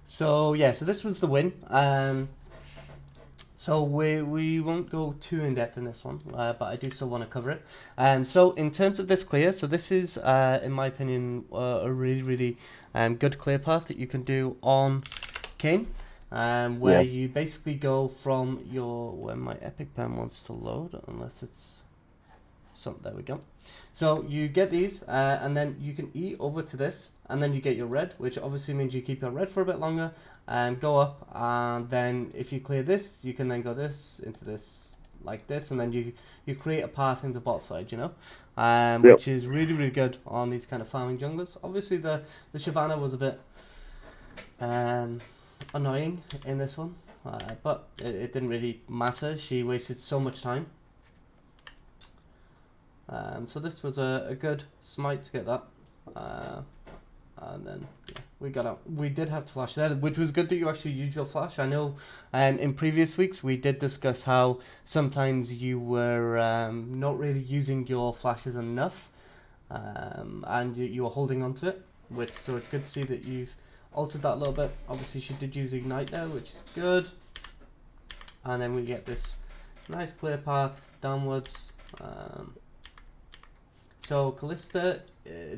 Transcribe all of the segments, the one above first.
So yeah, so this was the win. So we won't go too in depth in this one, but I do still want to cover it. So in terms of this clear, so this is in my opinion a really good clear path that you can do on Kayn, where Yeah. you basically go from your when my epic pen wants to load, unless it's so there we go. So you get these, and then you can E over to this, and then you get your red, which obviously means you keep your red for a bit longer, and go up, and then if you clear this, you can then go this into this like this, and then you create a path into bot side, you know, Yep. which is really good on these kind of farming junglers. Obviously the Shyvana was a bit annoying in this one, but it didn't really matter. She wasted so much time. So this was a good smite to get that. And then yeah, we got out. We did have to flash there, which was good that you actually used your flash. I know in previous weeks we did discuss how sometimes you were not really using your flashes enough, and you were holding on to it. So it's good to see that you've altered that a little bit. Obviously she did use Ignite there, which is good. And then we get this nice clear path downwards. So Callista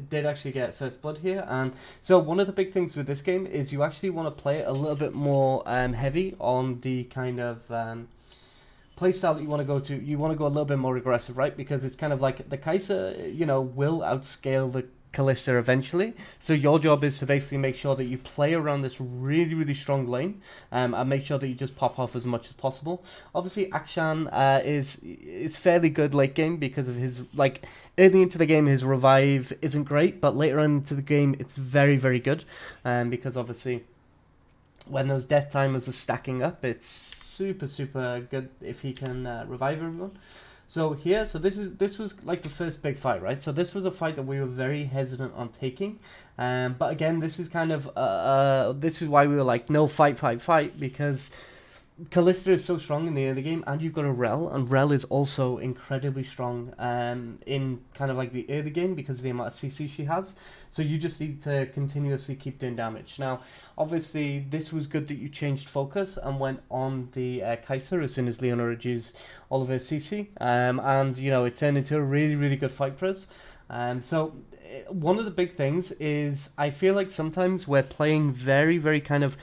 did actually get first blood here, and so one of the big things with this game is you actually want to play it a little bit more heavy on the kind of playstyle that you want to go to. You want to go a little bit more aggressive, right? Because it's kind of like the Kai'Sa, you know, will outscale the Kalista eventually. So your job is to basically make sure that you play around this really strong lane, and make sure that you just pop off as much as possible. Obviously, Akshan is fairly good late game because of his like early into the game his revive isn't great, but later on into the game it's very good, because obviously when those death timers are stacking up, it's super good if he can revive everyone. So here, so this was like the first big fight, right? So this was a fight that we were very hesitant on taking, but again, this is kind of this is why we were like, no, fight, because Callista is so strong in the early game, and you've got a Rel, and Rel is also incredibly strong in kind of like the early game because of the amount of CC she has. So you just need to continuously keep doing damage. Now, obviously, this was good that you changed focus and went on the Kai'Sa as soon as Leona reduced all of her CC, and you know it turned into a really good fight for us. So one of the big things is I feel like sometimes we're playing very kind of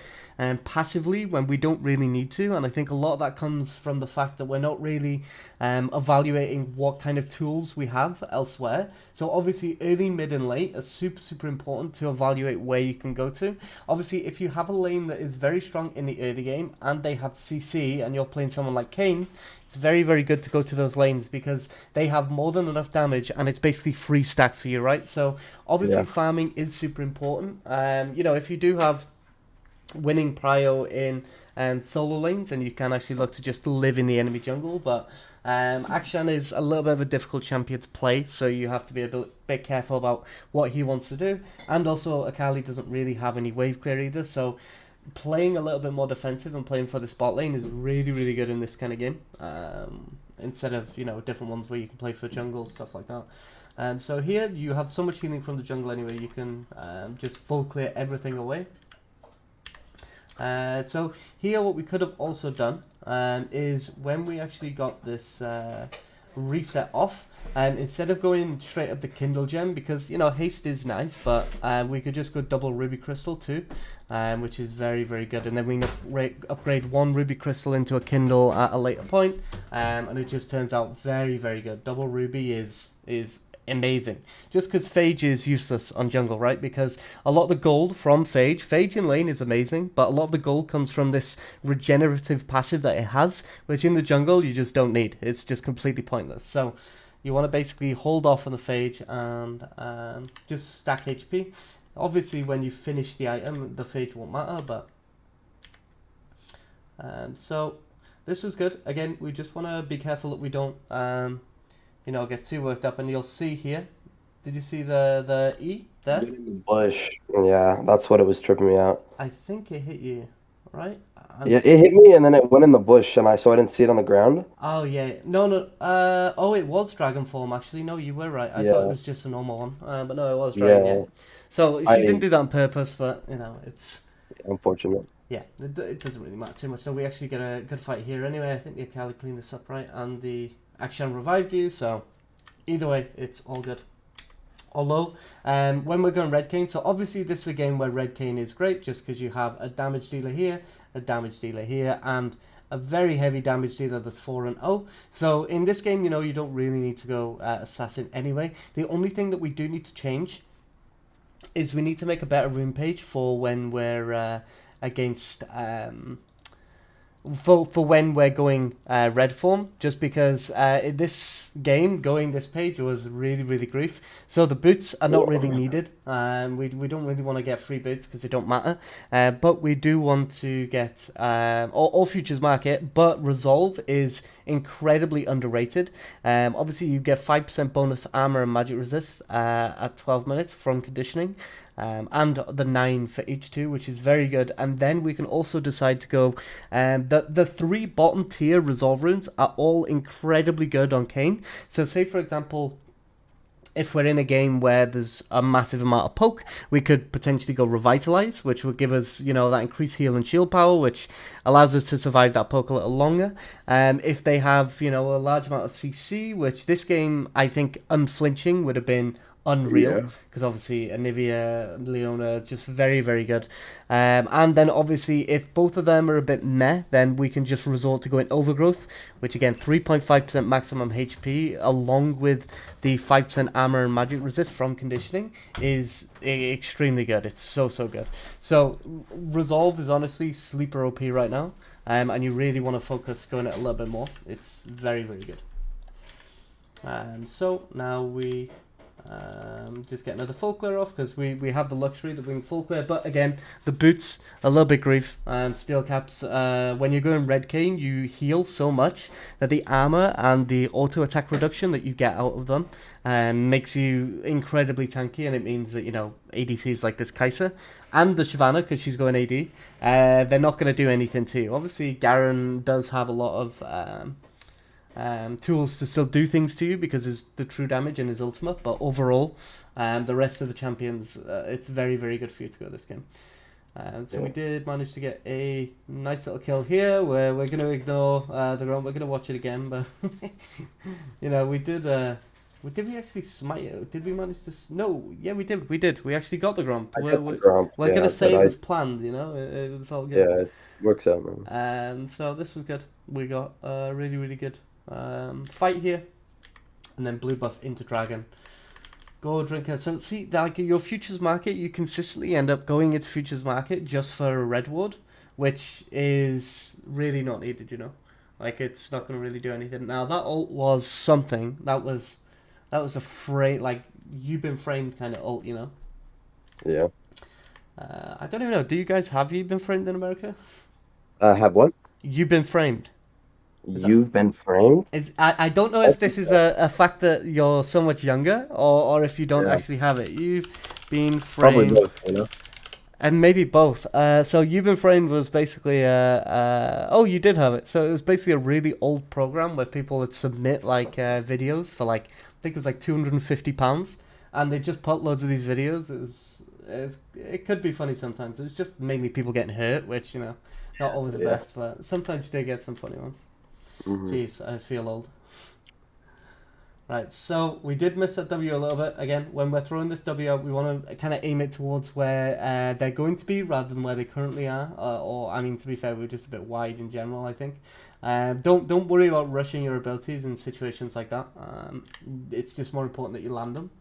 passively when we don't really need to, and I think a lot of that comes from the fact that we're not really evaluating what kind of tools we have elsewhere. So obviously early, mid and late are super important to evaluate where you can go to. Obviously if you have a lane that is very strong in the early game and they have CC and you're playing someone like Kayn, it's very good to go to those lanes because they have more than enough damage and it's basically free stacks for you, right? So obviously Yeah. farming is super important. You know, if you do have winning prio in solo lanes and you can actually look to just live in the enemy jungle, but Akshan is a little bit of a difficult champion to play, so you have to be a bit careful about what he wants to do. And also Akali doesn't really have any wave clear either, so playing a little bit more defensive and playing for the spot lane is really good in this kind of game, instead of, you know, different ones where you can play for jungle, stuff like that. So here you have so much healing from the jungle anyway, you can just full clear everything away. So here what we could have also done is when we actually got this reset off, instead of going straight up the kindlegem, because you know haste is nice, but we could just go double ruby crystal too, which is very good, and then we can upgrade one ruby crystal into a kindle at a later point, and it just turns out very good. Double ruby is amazing. Just because Phage is useless on jungle, right? Because a lot of the gold from Phage in lane is amazing, but a lot of the gold comes from this regenerative passive that it has, which in the jungle you just don't need. It's just completely pointless. So you want to basically hold off on the Phage and just stack HP. Obviously when you finish the item, the Phage won't matter, but so this was good. Again, we just want to be careful that we don't you know, get too worked up, and you'll see here. Did you see the E there? Bush. Yeah, that's what it was tripping me out. I think it hit you, right? Yeah, it hit me and then it went in the bush and so I didn't see it on the ground. Oh yeah, no. Oh, it was dragon form actually. No, you were right. I thought it Yeah. was just a normal one. But no, it was dragon. Yeah. Yeah. So she didn't I do that on purpose, but you know, it's Unfortunate. Yeah, it doesn't really matter too much. So we actually get a good fight here anyway. I think the Akali cleaned this up right, and the Akshan revived you. So either way, it's all good. Although, when we're going Red Kayn, so obviously this is a game where Red Kayn is great just because you have a damage dealer here, a damage dealer here, and a very heavy damage dealer that's 4 and 0. So in this game, you know, you don't really need to go Assassin anyway. The only thing that we do need to change is we need to make a better rune page for when we're against for when we're going red form, just because in this game going this page was really grief. So the boots are not really needed. We don't really want to get free boots because they don't matter, but we do want to get all futures market, but resolve is incredibly underrated. Obviously you get 5% bonus armor and magic resist at 12 minutes from conditioning, and the 9 for each 2, which is very good. And then we can also decide to go the 3 bottom tier resolve runes are all incredibly good on Kayn. So say for example, if we're in a game where there's a massive amount of poke, we could potentially go Revitalize, which would give us, you know, that increased heal and shield power, which allows us to survive that poke a little longer. If they have, you know, a large amount of CC, which this game, I think, unflinching would have been unreal, because obviously Anivia, Leona, just very good. And then obviously if both of them are a bit meh, then we can just resort to going Overgrowth, which again 3.5% maximum HP along with the 5% armor and magic resist from conditioning is extremely good. It's so good. So Resolve is honestly sleeper OP right now, and you really want to focus going it a little bit more. It's very good. So now we just get another full clear off, because we have the luxury that we can full clear. But again, the boots a little bit grief. Steel caps, when you're going Red Kayn, you heal so much that the armor and the auto attack reduction that you get out of them makes you incredibly tanky, and it means that, you know, ADCs like this Kai'Sa and the Shyvana, because she's going AD, they're not going to do anything to you. Obviously Garen does have a lot of tools to still do things to you because it's the true damage in his ultimate, but overall, the rest of the champions, it's very good for you to go this game. So we did manage to get a nice little kill here, where we're going to ignore the ground. We're going to watch it again, but you know, we did. Did we actually smite it? Did we manage to? No, yeah, we did. We actually got the Gromp. We're gonna say it was planned, you know. It was all good. Yeah, it works out, man. And so this was good. We got a really good fight here, and then blue buff into dragon. Go drinker. So see, like your futures market, you consistently end up going into futures market just for a red ward, which is really not needed, you know. Like it's not going to really do anything. Now that ult was something. That was a frame, like you've been framed kind of ult, you know. Yeah. I don't even know. Do you guys have you been framed in America? Have what? You've been framed. You've been framed? I don't know if this is a fact that you're so much younger, or if you don't actually have it. You've been framed. Probably both, you know? And maybe both. So You've Been Framed was basically oh, you did have it. So it was basically a really old program where people would submit like videos for like, I think it was like £250, and they just put loads of these videos. It could be funny sometimes. It was just mainly people getting hurt, which, you know, not always the best, but sometimes they get some funny ones. Jeez, I feel old. Right, so we did miss that W a little bit. Again, when we're throwing this W out, we want to kind of aim it towards where they're going to be rather than where they currently are. Or I mean, to be fair, we're just a bit wide in general, I think. Don't worry about rushing your abilities in situations like that. It's just more important that you land them.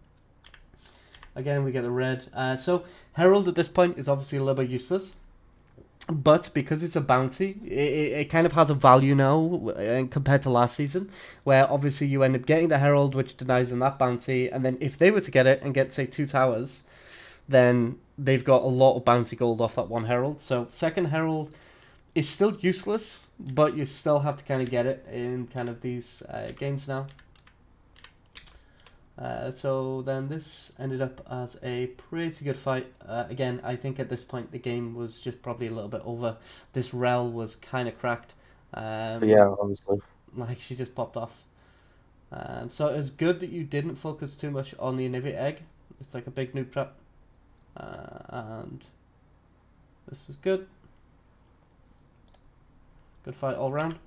Again, we get the red. So Herald at this point is obviously a little bit useless. But because it's a bounty, it kind of has a value now compared to last season, where obviously you end up getting the Herald, which denies them that bounty, and then if they were to get it and get, say, 2 towers, then they've got a lot of bounty gold off that one Herald. So second Herald is still useless, but you still have to kind of get it in kind of these games now. So then this ended up as a pretty good fight. Again, I think at this point the game was just probably a little bit over. This Rel was kind of cracked. Yeah, honestly. Like she just popped off. So it was good that you didn't focus too much on the Anivia egg. It's like a big noob trap. And This was good. Good fight all round.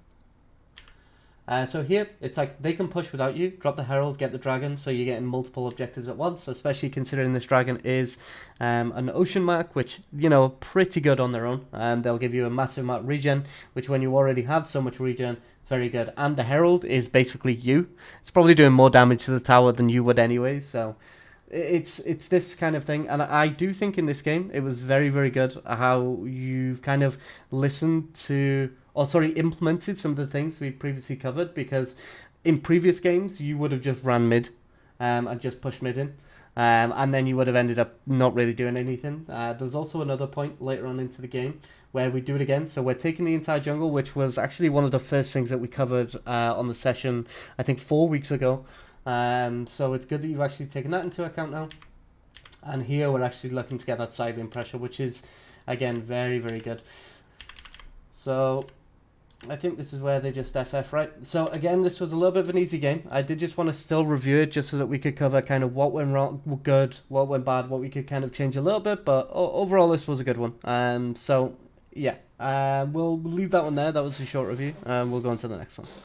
So here, it's like they can push without you, drop the Herald, get the Dragon, so you're getting multiple objectives at once, especially considering this Dragon is an Ocean Mark, which, you know, pretty good on their own. They'll give you a massive amount of regen, which when you already have so much regen, very good. And the Herald is basically you. It's probably doing more damage to the tower than you would anyways, so it's this kind of thing. And I do think in this game, it was very, very good how you've kind of listened to... implemented some of the things we previously covered, because in previous games you would have just ran mid and just pushed mid in, and then you would have ended up not really doing anything. There's also another point later on into the game where we do it again. So we're taking the entire jungle, which was actually one of the first things that we covered on the session, I think 4 weeks ago. So it's good that you've actually taken that into account now. And here we're actually looking to get that side lane pressure, which is, again, very, very good. So I think this is where they just FF, right? So again, this was a little bit of an easy game. I did just want to still review it just so that we could cover kind of what went wrong, good, what went bad, what we could kind of change a little bit. But overall, this was a good one. So yeah, we'll leave that one there. That was a short review. We'll go on to the next one.